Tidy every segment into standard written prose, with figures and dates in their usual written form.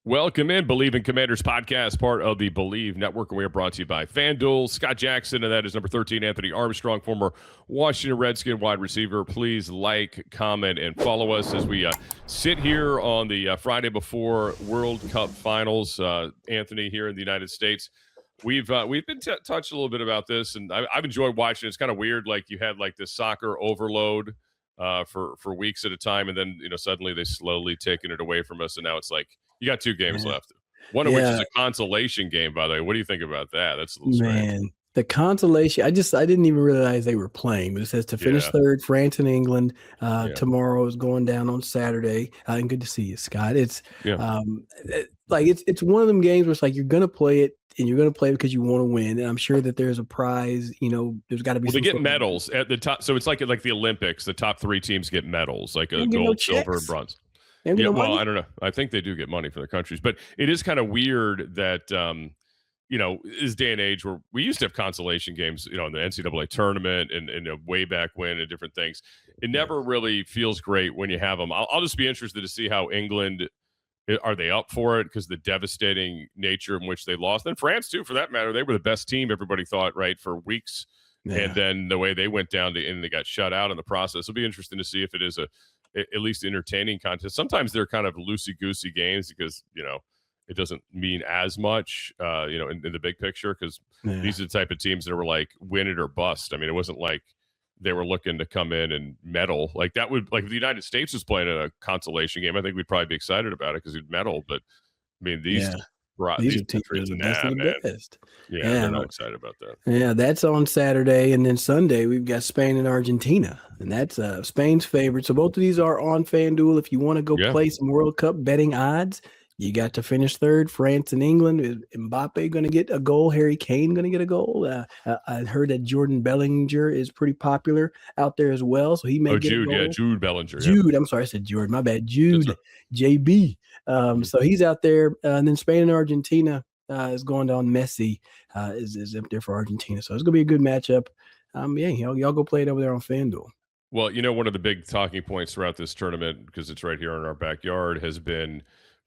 Welcome in, Bleav in Commanders podcast, part of the Bleav Network, and we are brought to you by FanDuel. Scott Jackson, and that is number 13, Anthony Armstrong, former Washington Redskin wide receiver. Please like, comment, and follow us as we sit here on the Friday before World Cup Finals. Anthony, here in the United States, we've been touched a little bit about this, and I've enjoyed watching. It's kind of weird, like you had like this soccer overload for weeks at a time, and then suddenly they slowly taking it away from us, and now it's like you got 2 games left. One of which is a consolation game, by the way. What do you think about that? That's a little strange. The consolation, I didn't even realize they were playing, but it says to finish third, France and England. Tomorrow is going down on Saturday. And good to see you, Scott. It's it's one of them games where it's like you're going to play it, and you're going to play it because you want to win. And I'm sure that there's a prize. There's got to be. Well, they get medals at the top, so it's like the Olympics. The top 3 teams get medals, like a gold, silver, and bronze. Yeah, well, I don't know. I think they do get money from their countries, but it is kind of weird that this day and age where we used to have consolation games, in the NCAA tournament and way back when and different things. It never really feels great when you have them. I'll just be interested to see how England, are they up for it because the devastating nature in which they lost, and France too, for that matter. They were the best team, everybody thought, right, for weeks, and then the way they went down and they got shut out in the process. It'll be interesting to see if it is at least entertaining contest. Sometimes they're kind of loosey-goosey games because, it doesn't mean as much, in the big picture, because these are the type of teams that were like win it or bust. I mean, it wasn't like they were looking to come in and medal. Like that would, like if the United States was playing a consolation game, I think we'd probably be excited about it because we'd medal. But I mean, these are teams the best of the best. Yeah, they're not excited about that. Yeah, that's on Saturday, and then Sunday we've got Spain and Argentina, and that's Spain's favorite. So both of these are on FanDuel. If you want to go play some World Cup betting odds, you got to finish third. France and England. Is Mbappe going to get a goal? Harry Kane going to get a goal? I heard that Jordan Bellinger is pretty popular out there as well, so he may get a goal. Yeah, Jude Bellinger. Jude, I'm sorry, I said Jordan. My bad. Jude, JB. So he's out there, and then Spain and Argentina is going down. Messi is up there for Argentina, so it's gonna be a good matchup. Y'all go play it over there on FanDuel. Well, one of the big talking points throughout this tournament, because it's right here in our backyard, has been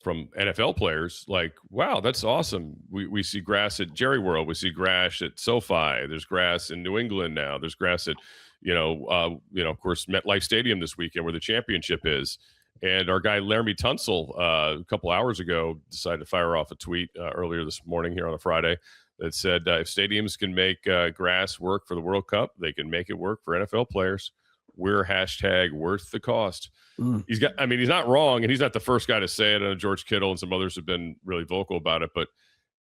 from NFL players like, "Wow, that's awesome. We see grass at Jerry World. We see grass at SoFi. There's grass in New England now. There's grass at of course, MetLife Stadium this weekend where the championship is." And our guy, Laremy Tunsil, a couple hours ago, decided to fire off a tweet earlier this morning here on a Friday that said, if stadiums can make grass work for the World Cup, they can make it work for NFL players. We're # worth the cost. He's not wrong, and he's not the first guy to say it. I know George Kittle and some others have been really vocal about it, but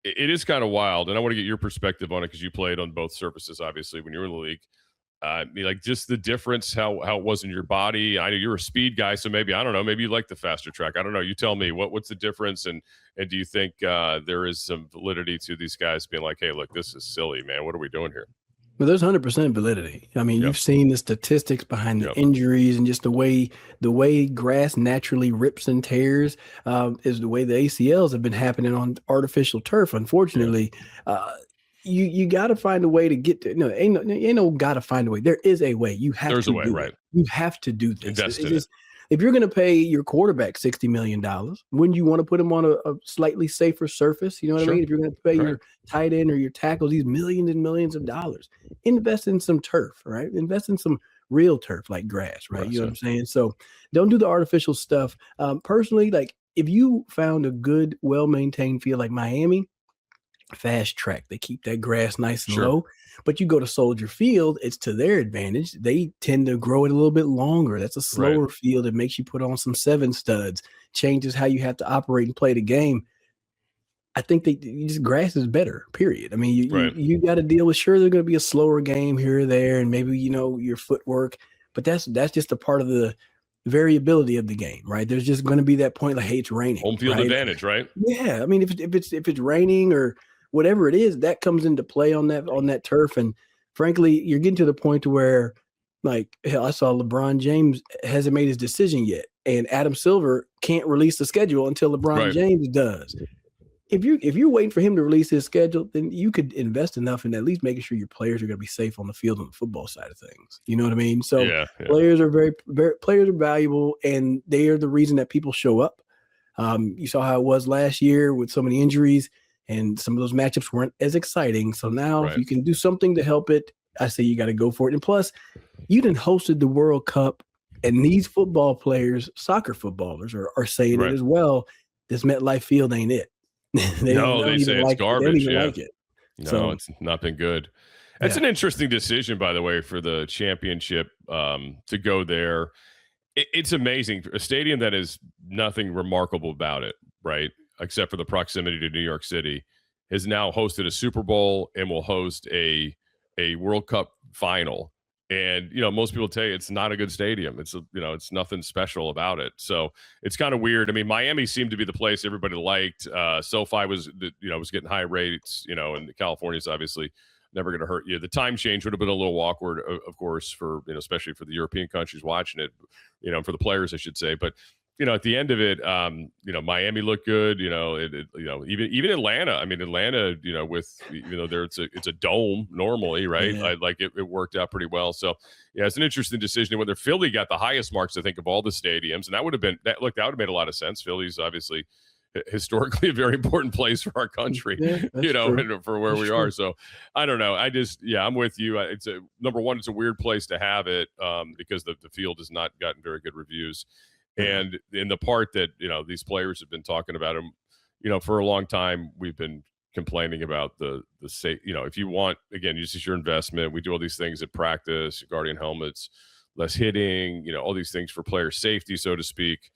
it is kind of wild. And I want to get your perspective on it because you played on both surfaces, obviously, when you were in the league. Like just the difference, how it was in your body. I know you're a speed guy, so maybe you like the faster track. I don't know. You tell me what's the difference, and do you think there is some validity to these guys being like, hey, look, this is silly, man. What are we doing here? Well, there's 100% validity. I mean, you've seen the statistics behind the injuries and just the way grass naturally rips and tears is the way the ACLs have been happening on artificial turf. Unfortunately, you got to find a way to get to. No, ain't no got to find a way. There is a way. You have There's to. There's a way, right? You have to do this. Invest in it. If you're going to pay your quarterback $60 million, wouldn't you want to put him on a slightly safer surface? You know what I mean? If you're going to pay your tight end or your tackles these millions and millions of dollars, invest in some turf, right? Invest in some real turf like grass, right? You know what I'm saying? So don't do the artificial stuff. Personally, like if you found a good, well-maintained field like Miami, fast track. They keep that grass nice and low. But you go to Soldier Field, it's to their advantage. They tend to grow it a little bit longer. That's a slower field. It makes you put on some 7 studs, changes how you have to operate and play the game. I think grass is better, period. I mean, you got to deal with, there's going to be a slower game here or there, and maybe, your footwork. But that's just a part of the variability of the game, right? There's just going to be that point like, hey, it's raining. Home field advantage, right? Yeah. I mean, if it's raining or whatever it is, that comes into play on that turf. And frankly, you're getting to the point to where, like, hell, I saw LeBron James hasn't made his decision yet, and Adam Silver can't release the schedule until LeBron James does. If you're waiting for him to release his schedule, then you could invest enough in at least making sure your players are going to be safe on the field on the football side of things. You know what I mean? So players are players are valuable, and they are the reason that people show up. You saw how it was last year with so many injuries, and some of those matchups weren't as exciting. So now if you can do something to help it, I say you got to go for it. And plus, you done hosted the World Cup, and these football players, soccer footballers, are saying it as well. This MetLife Field ain't it. they say it's garbage. They don't even like it. No, it's not been good. That's an interesting decision, by the way, for the championship to go there. It's amazing. A stadium that is nothing remarkable about it, right, except for the proximity to New York City, has now hosted a Super Bowl and will host a World Cup final. And, most people tell you it's not a good stadium. It's, it's nothing special about it. So it's kind of weird. I mean, Miami seemed to be the place everybody liked. SoFi was getting high rates, and California's obviously never going to hurt you. The time change would have been a little awkward, of course, for, especially for the European countries watching it, for the players, I should say. But, at the end of it, Miami looked good, even Atlanta. I mean, Atlanta, with, even though it's a dome normally, right? Yeah. It worked out pretty well. So, it's an interesting decision. Whether Philly got the highest marks, I think, of all the stadiums. And that would have made a lot of sense. Philly's obviously historically a very important place for our country, and for where we are. So I don't know. I'm with you. Number one, it's a weird place to have it because the field has not gotten very good reviews. And in the part that, these players have been talking about them, for a long time, we've been complaining about the safe, if you want, again, this is your investment. We do all these things at practice, Guardian helmets, less hitting, all these things for player safety, so to speak.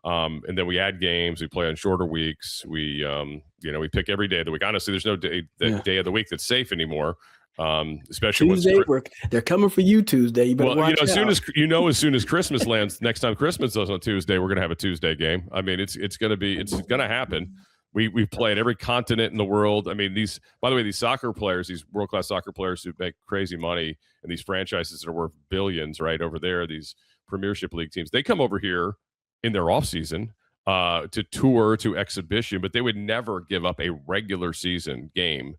And then we add games, we play on shorter weeks. We pick every day of the week. Honestly, there's no day of the week that's safe anymore. Especially Tuesday, they're coming for you Tuesday. You better watch out. as soon as Christmas lands, next time Christmas is on Tuesday, we're going to have a Tuesday game. I mean, it's going to happen. We play at every continent in the world. I mean, these soccer players, these world-class soccer players who make crazy money, and these franchises that are worth billions right over there, these Premiership League teams, they come over here in their off season to tour, to exhibition, but they would never give up a regular season game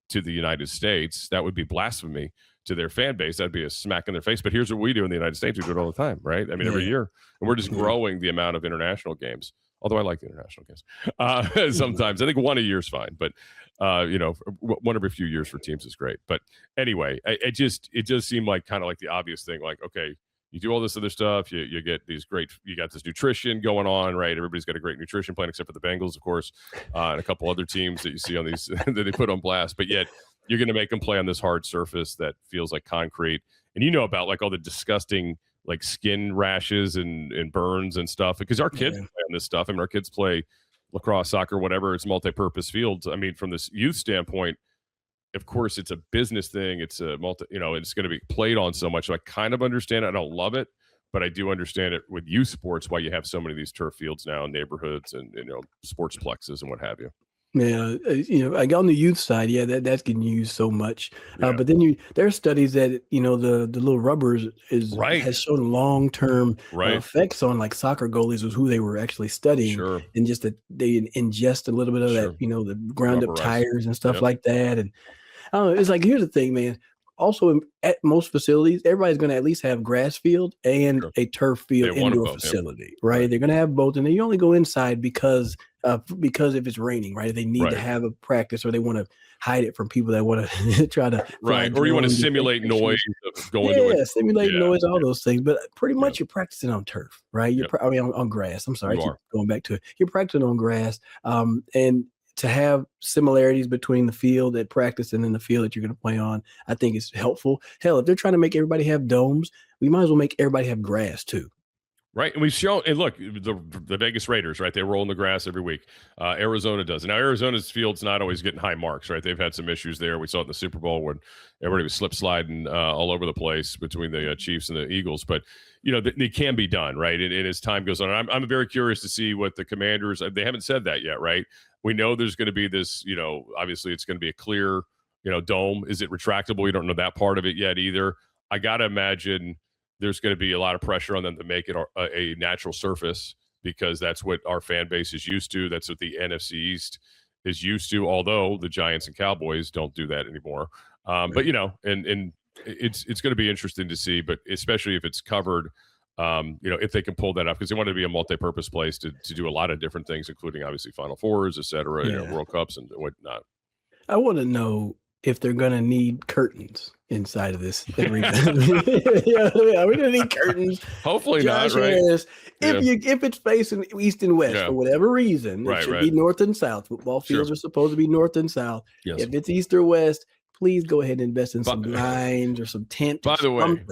to the United States. That would be blasphemy to their fan base. That'd be a smack in their face. But here's what we do in the United States. We do it all the time, right? I mean, every year. And we're just growing the amount of international games. Although I like the international games. Sometimes I think one a year is fine, but one every few years for teams is great. But anyway, it just seemed like kind of like the obvious thing, like, okay, you do all this other stuff. You get you got this nutrition going on, right? Everybody's got a great nutrition plan, except for the Bengals, of course, and a couple other teams that you see on these that they put on blast. But yet you're going to make them play on this hard surface that feels like concrete. And about like all the disgusting like skin rashes and burns and stuff, because our kids play on this stuff. I mean, our kids play lacrosse, soccer, whatever. It's multi-purpose fields. I mean, from this youth standpoint, of course, it's a business thing. It's a it's going to be played on so much. So I kind of understand it. I don't love it, but I do understand it with youth sports, why you have so many of these turf fields now in neighborhoods and, sports plexes and what have you. Yeah, like on the youth side, that's getting used so much. But then there are studies that the little rubbers has shown long-term effects on like soccer goalies, was who they were actually studying, and just that they ingest a little bit of that, the ground up tires and stuff like that. And I don't know, it's like, here's the thing, man. Also, at most facilities, everybody's going to at least have grass field and a turf field indoor facility, right? They're going to have both, and then you only go inside because if it's raining, right? They need to have a practice, or they want to hide it from people that want to try to or you want to simulate noise of going simulate noise, all those things. But pretty much you're practicing on turf, right? You're on grass. I'm sorry, I keep going back to it. You're practicing on grass, and to have similarities between the field at practice and then the field that you're going to play on, I think is helpful. Hell, if they're trying to make everybody have domes, we might as well make everybody have grass too. Right. And we've shown, and look, the Vegas Raiders, right? They roll in the grass every week. Arizona does. And now Arizona's field's not always getting high marks, right? They've had some issues there. We saw it in the Super Bowl when everybody was slip sliding all over the place between the Chiefs and the Eagles. But, it can be done, right? And as time goes on, I'm very curious to see what the Commanders, they haven't said that yet, right? We know there's going to be this, obviously it's going to be a clear, dome. Is it retractable? We don't know that part of it yet either. I got to imagine there's going to be a lot of pressure on them to make it a natural surface, because that's what our fan base is used to. That's what the NFC East is used to, although the Giants and Cowboys don't do that anymore. But, and it's going to be interesting to see, but especially if it's covered. If they can pull that up, because they want to be a multi-purpose place to do a lot of different things, including obviously Final Fours, et cetera, World Cups and whatnot. I want to know if they're going to need curtains inside of this arena. Are we going to need curtains? Hopefully Josh not, right? Harris, if it's facing east and west for whatever reason, it should be north and south. Football fields are supposed to be north and south. Yes. If it's east or west, please go ahead and invest in some blinds or some tent. By the way,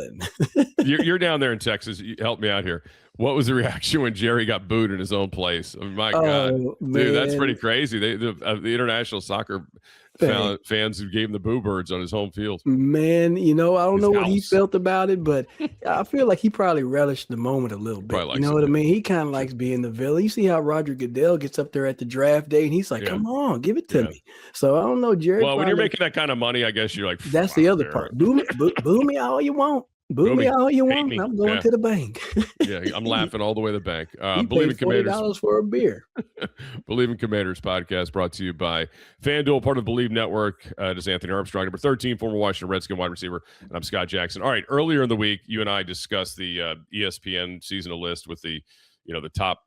you're down there in Texas. Help me out here. What was the reaction when Jerry got booed in his own place? I mean, my God, dude, that's pretty crazy. The international soccer fans who gave him the boo birds on his home field. Man, I don't know what he felt about it, but I feel like he probably relished the moment a little bit. You know what I mean? He kind of likes being the villain. You see how Roger Goodell gets up there at the draft day, and he's like, "Come on, give it to me." So I don't know, Jerry. Well, when you're making that kind of money, I guess you're like, that's the other part. Boo me all you want. Boo me all you want. I'm going to the bank. I'm laughing all the way to the bank. Bleav in Commanders. $40 for a beer. Bleav in Commanders podcast brought to you by FanDuel, part of the Bleav Network. It is Anthony Armstrong, number 13, former Washington Redskin wide receiver, and I'm Scott Jackson. All right, earlier in the week, you and I discussed the ESPN seasonal list with the top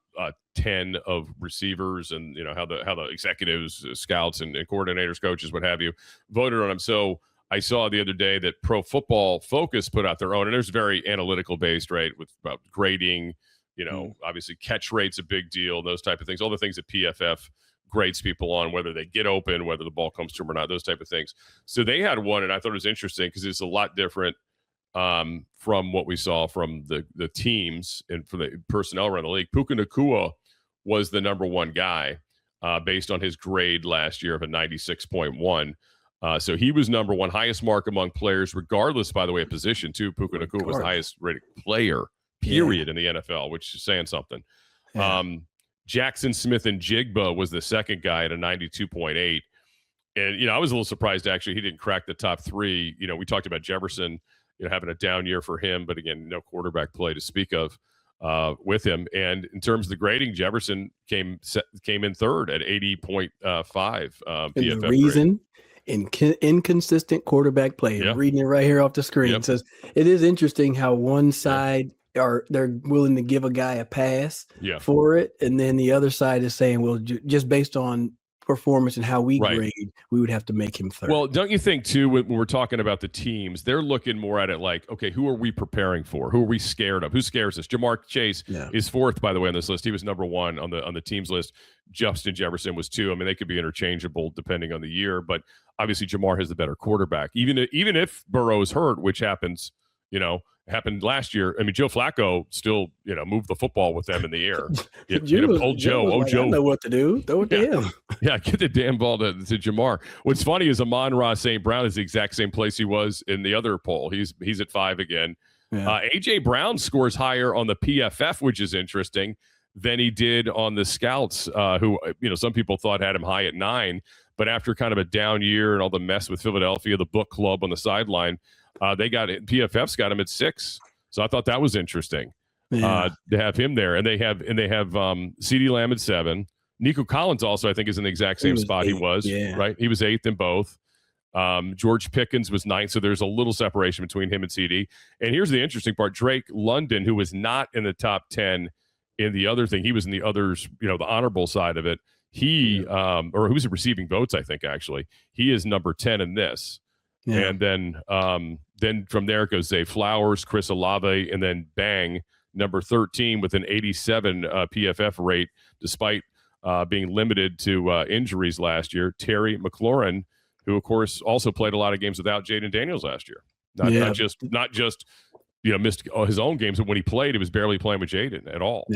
10 of receivers, and how the executives, scouts, and coordinators, coaches, what have you, voted on them. So I saw the other day that Pro Football Focus put out their own, and there's very analytical based, right, with about grading, obviously catch rate's a big deal, those type of things, all the things that PFF grades people on, whether they get open, whether the ball comes to them or not, those type of things. So they had one, and I thought it was interesting because it's a lot different from what we saw from the teams and from the personnel around the league. Puka Nacua was the number one guy based on his grade last year of a 96.1. So he was number one, highest mark among players, regardless, by the way, of position, too. Puka Nacua was the highest rated player, period, in the NFL, which is saying something. Yeah. Jackson Smith and Jigba was the second guy at a 92.8. And, I was a little surprised, actually, he didn't crack the top three. We talked about Jefferson, having a down year for him, but again, no quarterback play to speak of with him. And in terms of the grading, Jefferson came in third at 80.5 PFF. And the reason? Inconsistent quarterback play. I'm reading it right here off the screen. It says it is interesting how one side they're willing to give a guy a pass for it, and then the other side is saying, well, just based on performance and how we grade, we would have to make him third. Well, don't you think too, when we're talking about the teams, they're looking more at it like, okay, who are we preparing for? Who are we scared of? Who scares us? Jamar Chase is fourth, by the way, on this list. He was number one on the team's list. Justin Jefferson was two. I mean, they could be interchangeable depending on the year, but obviously Jamar has the better quarterback. Even if Burrow is hurt, which happens, happened last year. I mean, Joe Flacco still, moved the football with them in the air. Joe. I know what to do. Throw it to him. Get the damn ball to Jamar. What's funny is Amon-Ra St. Brown is the exact same place he was in the other poll. He's at 5 again. A.J. Brown scores higher on the PFF, which is interesting, than he did on the scouts, who, some people thought had him high at 9. But after kind of a down year and all the mess with Philadelphia, the book club on the sideline, they got it. PFF's got him at 6. So I thought that was interesting to have him there. And they have CeeDee Lamb at 7. Nico Collins also, I think, is in the exact same spot 8, he was, right? He was 8th in both. George Pickens was 9th. So there's a little separation between him and CeeDee. And here's the interesting part. Drake London, who was not in the top 10 in the other thing, he was in the others, the honorable side of it. He, or who's receiving votes, I think, actually. He is number 10 in this. Yeah. And then from there it goes Zay Flowers, Chris Olave, and then bang, number 13 with an 87 PFF rate, despite being limited to injuries last year. Terry McLaurin, who of course also played a lot of games without Jayden Daniels last year. Not just missed his own games, but when he played, he was barely playing with Jayden at all.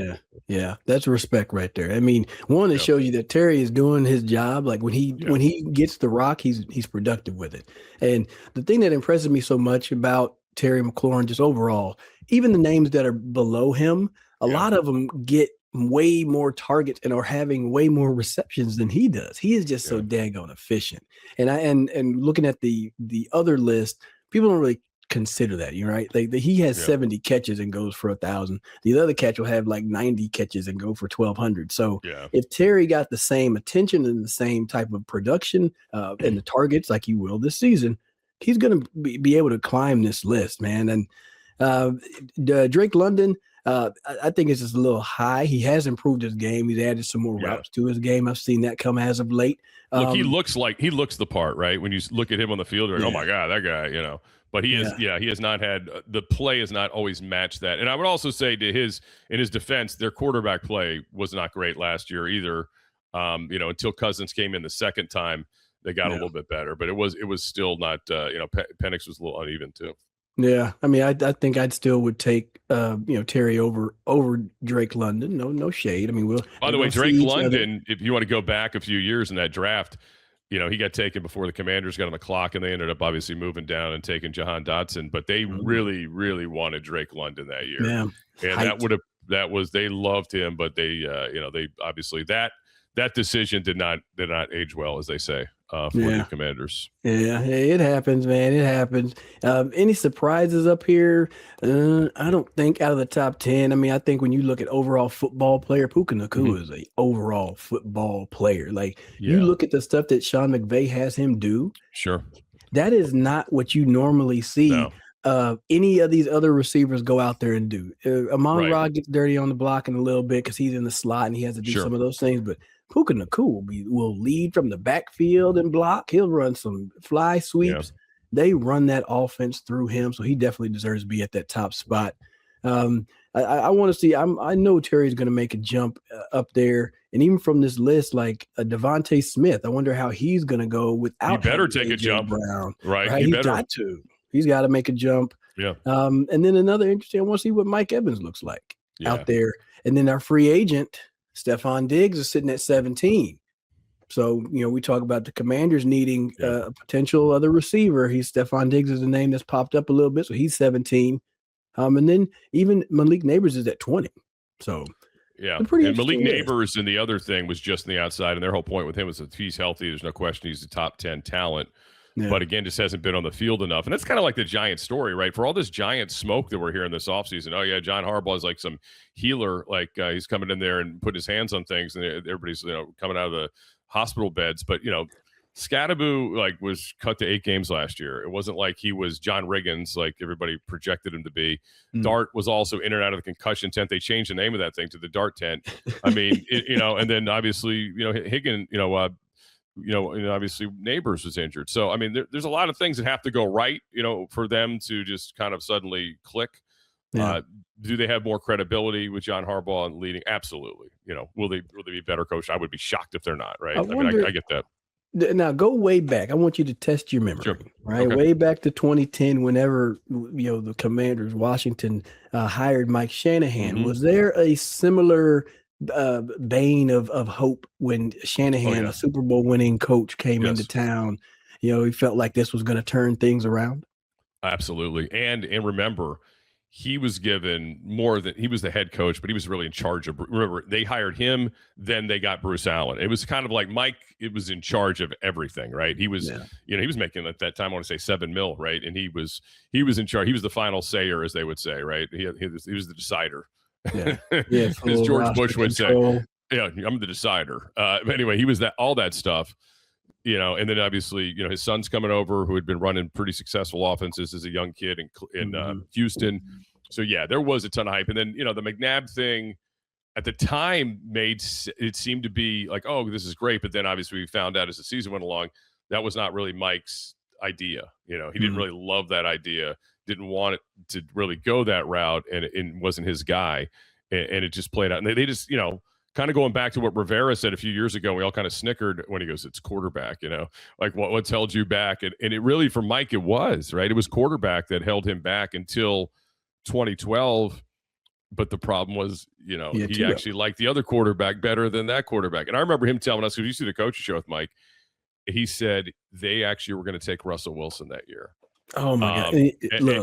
Yeah, that's respect right there. I mean, one, it shows you that Terry is doing his job. Like when he gets the rock, he's productive with it. And the thing that impresses me so much about Terry McLaurin, just overall, even the names that are below him, a lot of them get way more targets and are having way more receptions than he does. He is just so daggone efficient. And looking at the other list, people don't really consider that, right? Like he has 70 catches and goes for 1,000. The other catch will have like 90 catches and go for 1,200. So if Terry got the same attention and the same type of production and the targets like he will this season, he's going to be able to climb this list, man. And Drake London, I think it's just a little high. He has improved his game. He's added some more routes to his game. I've seen that come as of late. Look, he looks the part, right? When you look at him on the field, you're like, oh my God, that guy, But he has not had the play has not always matched that. And I would also say in his defense, their quarterback play was not great last year either. Until Cousins came in the second time, they got a little bit better, but it was still not. Penix was a little uneven too. Yeah, I mean, I think I'd still would take Terry over Drake London. No shade. I mean, by the way, Drake London, if you want to go back a few years in that draft, he got taken before the Commanders got on the clock, and they ended up obviously moving down and taking Jahan Dotson. But they really, really wanted Drake London that year, and they loved him, but they obviously that decision did not age well, as they say. For the Commanders. Yeah, it happens, man. It happens. Any surprises up here? I don't think out of the top 10. I mean, I think when you look at overall football player, Puka Nacua is an overall football player. Like, you look at the stuff that Sean McVay has him do. Sure. That is not what you normally see any of these other receivers go out there and do. Amon-Ra gets dirty on the block in a little bit because he's in the slot and he has to do some of those things, but Puka Nacua will lead from the backfield and block. He'll run some fly sweeps. Yeah. They run that offense through him, so he definitely deserves to be at that top spot. I want to see. I know Terry's going to make a jump up there, and even from this list, like Devontae Smith, I wonder how he's going to go without. He better take a jump, Brown, right? He's got to. He's got to make a jump. Yeah. And then another interesting. I want to see what Mike Evans looks like out there, and then our free agent. Stephon Diggs is sitting at 17. So, we talk about the Commanders needing a potential other receiver. Stephon Diggs is the name that's popped up a little bit. So he's 17. And then even Malik Neighbors is at 20. So, and Malik Neighbors and the other thing was just on the outside. And their whole point with him is that he's healthy. There's no question he's a top 10 talent. Yeah. But again, just hasn't been on the field enough. And that's kind of like the Giants story, right? For all this Giant smoke that we're hearing this offseason, John Harbaugh is like some healer, like he's coming in there and putting his hands on things, and everybody's coming out of the hospital beds. But Scadaboo was cut to 8 games last year. It wasn't like he was John Riggins, like everybody projected him to be. Dart was also in and out of the concussion tent. They changed the name of that thing to the Dart tent. I mean, and then obviously Higgin, obviously Neighbors was injured. So, I mean, there's a lot of things that have to go right, for them to just kind of suddenly click. Yeah. Do they have more credibility with John Harbaugh and leading? Absolutely. Will they be better coached? I would be shocked if they're not, right? I get that. Now, go way back. I want you to test your memory, right? Okay. Way back to 2010, whenever, the Commanders, Washington, hired Mike Shanahan. Mm-hmm. Was there a similar bane of hope when Shanahan, a Super Bowl winning coach, came into town? He felt like this was going to turn things around. Absolutely. And remember, he was given more than he was the head coach, but he was really in charge of. Remember, they hired him, then they got Bruce Allen. It was kind of like Mike. It was in charge of everything, right? He was, he was making at that time, I want to say $7 million, right? And he was in charge. He was the final sayer, as they would say, right? He was the decider. Yeah. As George Bush would say, I'm the decider. But anyway, he was all that stuff, and then obviously, his son's coming over who had been running pretty successful offenses as a young kid in Houston. So there was a ton of hype. And then, the McNabb thing at the time made it seem to be like, oh, this is great. But then obviously we found out as the season went along, that was not really Mike's idea. He didn't really love that idea. Didn't want it to really go that route, and it wasn't his guy, and it just played out. And they just, kind of going back to what Rivera said a few years ago, we all kind of snickered when he goes, "It's quarterback," like what's held you back, and it really for Mike it was right. It was quarterback that held him back until 2012. But the problem was, he actually liked the other quarterback better than that quarterback. And I remember him telling us, because you see the coaching show with Mike, he said they actually were going to take Russell Wilson that year. Oh my God.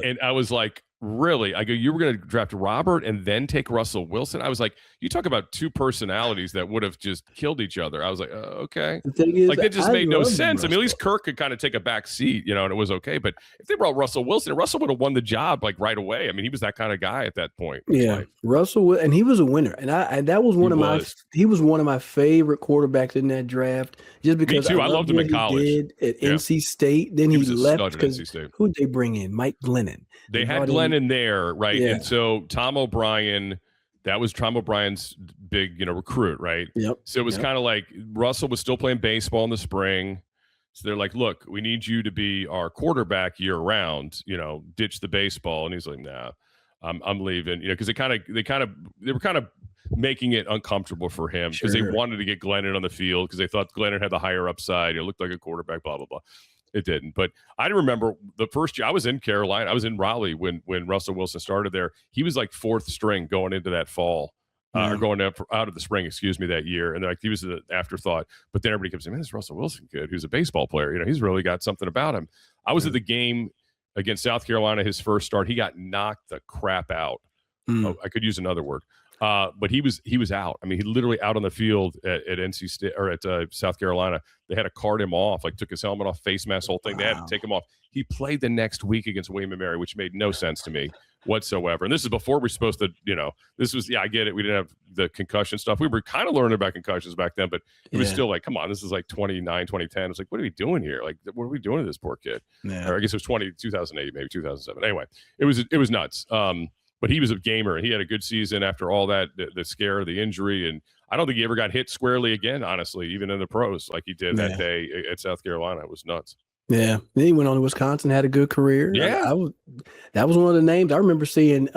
And I was like, really? I go, you were going to draft Robert and then take Russell Wilson? I was like, you talk about two personalities that would have just killed each other. I was like, okay. The thing is, it just made no sense. I mean, at least Kirk could kind of take a back seat, and it was okay. But if they brought Russell Wilson, Russell would have won the job right away. I mean, he was that kind of guy at that point. Yeah, Russell, and he was a winner. And that was he was one of my favorite quarterbacks in that draft. Just because I loved him in college. He did at NC State. Then he left because who'd they bring in? Mike Glennon. They had Glennon. Glennon there, right? Yeah. And so Tom O'Brien, that was Tom O'Brien's big, recruit, right? Yep. So it was kind of like Russell was still playing baseball in the spring. So they're like, look, we need you to be our quarterback year round, ditch the baseball. And he's like, nah, I'm leaving, because they were kind of making it uncomfortable for him because they wanted to get Glennon on the field because they thought Glennon had the higher upside. It looked like a quarterback, blah, blah, blah. It didn't. But I remember the first year I was in Carolina. I was in Raleigh when Russell Wilson started there. He was like fourth string going into that fall. Or going out of the spring, that year. And like he was an afterthought. But then everybody kept saying, man, this Russell Wilson kid who's a baseball player, he's really got something about him. I was at the game against South Carolina, his first start. He got knocked the crap out. Oh, I could use another word. But he was out. I mean, he literally out on the field at NC State or at South Carolina. They had to cart him off, like took his helmet off, face mask, whole thing. Wow. They had to take him off. He played the next week against William & Mary, which made no sense to me whatsoever. And this is before we were supposed to, this was, I get it. We didn't have the concussion stuff. We were kind of learning about concussions back then, but it was still like, come on, this is like 2010. It's like, what are we doing here? Like, what are we doing to this poor kid? Yeah. Or I guess it was 2008, maybe 2007. Anyway, it was nuts. But he was a gamer and he had a good season after all that, the scare, the injury. And I don't think he ever got hit squarely again, honestly, even in the pros like he did that day at South Carolina. It was nuts. Yeah. Then he went on to Wisconsin, had a good career. Yeah. That was one of the names. I remember seeing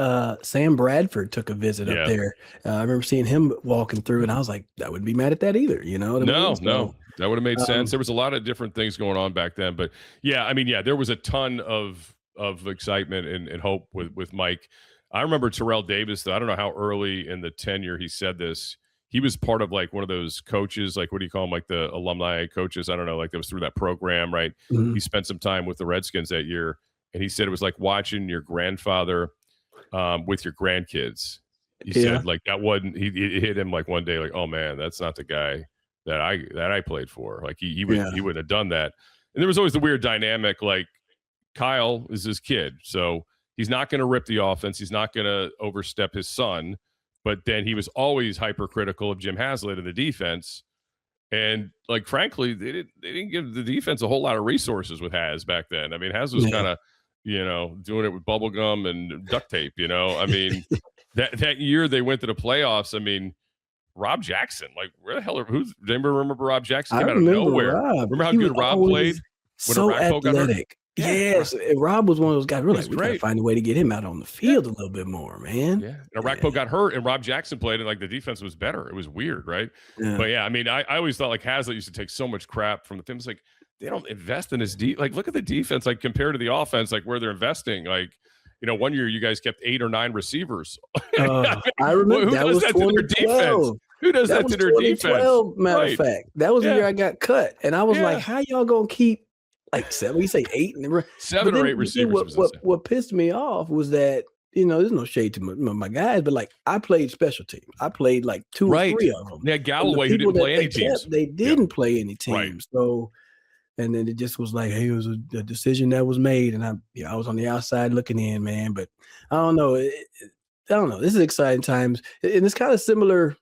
Sam Bradford took a visit up there. I remember seeing him walking through and I was like, I wouldn't be mad at that either. You know what I mean? No. That would have made sense. There was a lot of different things going on back then. But there was a ton of excitement and hope with Mike. I remember Terrell Davis, though. I don't know how early in the tenure he said this. He was part of like one of those coaches, like what do you call them, like the alumni coaches? I don't know, like that was through that program, right? Mm-hmm. He spent some time with the Redskins that year, and he said it was like watching your grandfather with your grandkids. He said like that wasn't. It hit him like one day, like, oh man, that's not the guy that I played for. Like he wouldn't have done that. And there was always the weird dynamic, like Kyle is his kid, so he's not going to rip the offense. He's not going to overstep his son. But then he was always hypercritical of Jim Haslett and the defense. And like, frankly, they didn't give the defense a whole lot of resources with Has back then. I mean, Has was kind of, doing it with bubble gum and duct tape, I mean, that year they went to the playoffs. I mean, Rob Jackson, like where the hell does anybody remember Rob Jackson came out of nowhere? Remember how good Rob played? So athletic. Yes, Rob was one of those guys. We're like, we gotta find a way to get him out on the field a little bit more, man. Yeah, and Arakpo got hurt, and Rob Jackson played, and like the defense was better. It was weird, right? Yeah. But I mean, I always thought like Haslett used to take so much crap from the team. It's like they don't invest in his like look at the defense, like compared to the offense, like where they're investing. Like, one year you guys kept 8 or 9 receivers. I remember who does that to their defense? Who does that to their defense? Matter of fact, that was the year I got cut, and I was like, how y'all gonna keep? Like 7, we say 8, and 7 or 8 receivers. What pissed me off was that there's no shade to my guys, but like I played special team. I played like 2 or 3 of them. Yeah, Galloway who didn't play any teams. They didn't play any teams. Right. So, and then it just was like, hey, it was a decision that was made, and I was on the outside looking in, man. But I don't know. I don't know. This is exciting times, and it's kind of similar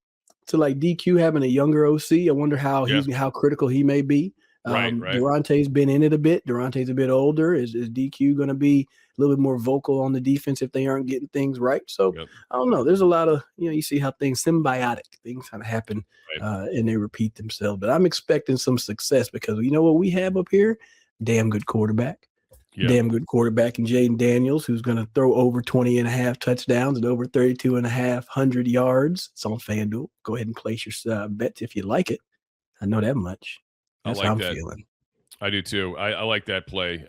to like DQ having a younger OC. I wonder how how critical he may be. Right. Durante's been in it a bit. Durante's a bit older. Is DQ going to be a little bit more vocal on the defense if they aren't getting things right? So I don't know. There's a lot of, you see how things symbiotic things kind of happen and they repeat themselves. But I'm expecting some success because you know what we have up here? Damn good quarterback. Damn good quarterback in Jayden Daniels, who's going to throw over 20.5 touchdowns and over 32.5 yards. It's on FanDuel. Go ahead and place your bets if you like it. I know that much. That's I like how I'm that. feeling. I do too. I like that play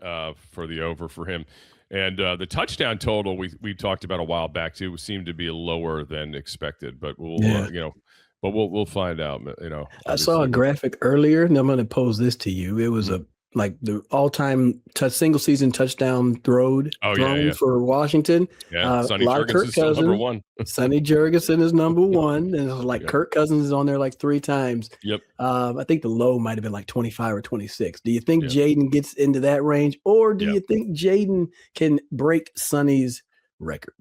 for the over for him. And the touchdown total we talked about a while back too seemed to be lower than expected, but we'll find out. I saw a graphic earlier, and I'm going to pose this to you. It was like the all-time single season touchdown thrown for Washington. Yeah, Sonny Jurgensen's still number 1. Sonny Jurgensen is number 1, and it was like Kirk Cousins is on there like 3 times. Yep. I think the low might have been like 25 or 26. Do you think Jayden gets into that range, or do you think Jayden can break Sonny's record?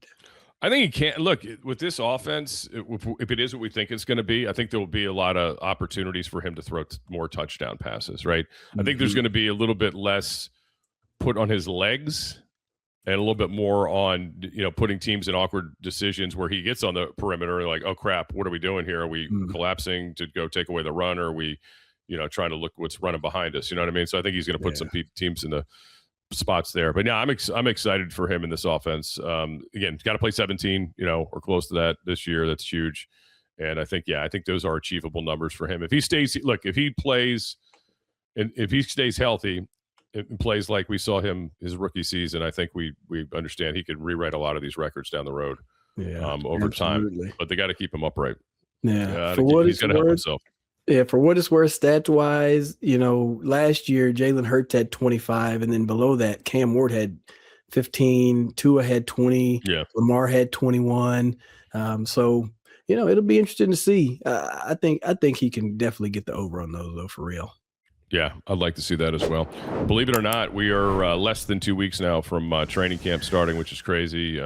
I think he can't. Look, with this offense, if it is what we think it's going to be, I think there will be a lot of opportunities for him to throw more touchdown passes, right? I think there's going to be a little bit less put on his legs and a little bit more on, putting teams in awkward decisions where he gets on the perimeter, like, oh crap, what are we doing here? Are we collapsing to go take away the run, or are we, trying to look what's running behind us? You know what I mean? So I think he's going to put some teams in the spots there. But yeah, I'm excited for him in this offense. Again, he's got to play 17, or close to that this year. That's huge. And I think those are achievable numbers for him. If he stays, if he plays and if he stays healthy and plays like we saw him his rookie season, I think we understand he could rewrite a lot of these records down the road over time. But they got to keep him upright. Yeah. He's got to help himself. Yeah, for what it's worth, stats-wise, last year Jalen Hurts had 25, and then below that, Cam Ward had 15, Tua had 20, Lamar had 21. So, it'll be interesting to see. I think he can definitely get the over on those, though, for real. Yeah, I'd like to see that as well. Believe it or not, we are less than 2 weeks now from training camp starting, which is crazy.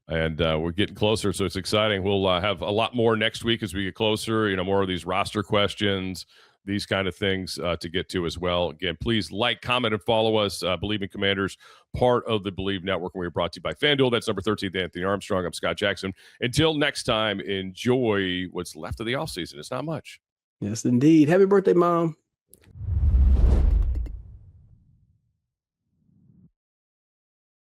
And we're getting closer, so it's exciting. We'll have a lot more next week as we get closer, more of these roster questions, these kind of things to get to as well. Again, please like, comment, and follow us. Bleav in Commanders, part of the Bleav Network, and we're brought to you by FanDuel. That's number 13, Anthony Armstrong. I'm Scott Jackson. Until next time, enjoy what's left of the offseason. It's not much. Yes, indeed. Happy birthday, Mom.